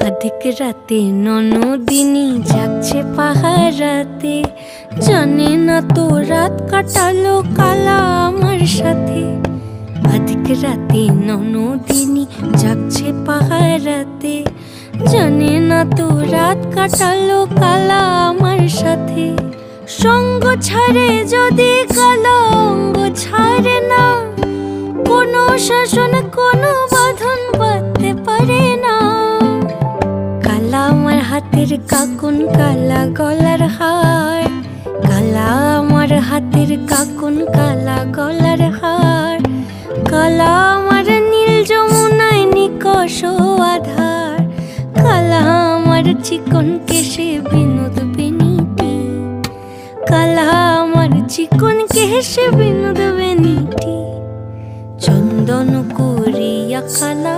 अधिक राते ননদিনী জাগছে পাহারাতে, জানে না তো রাত কাটালো কালা আমার সাথে। अधिक রাতে ননদিনী জাগছে পাহারাতে, জানে না তো রাত কাটালো কালা আমার সাথে। সঙ্গ ছাড়ে যদি কালো অঙ্গ ছাড়ে না, কোনো শাসন কোনো বাঁধন বাঁধতে পারে না। কালা আমার হাতের কাকুন কালা গলার হার, কালা আমার হাতের কাকুন কালা গলার হার, কালা আমার নীল যমুনায় নিকষ আধার, কালা আমার চিকন কেশে বিনোদ বেনিটি, কালা আমার চিকন কেশে বিনোদ বেনিটি। চন্দন করিয়া কালা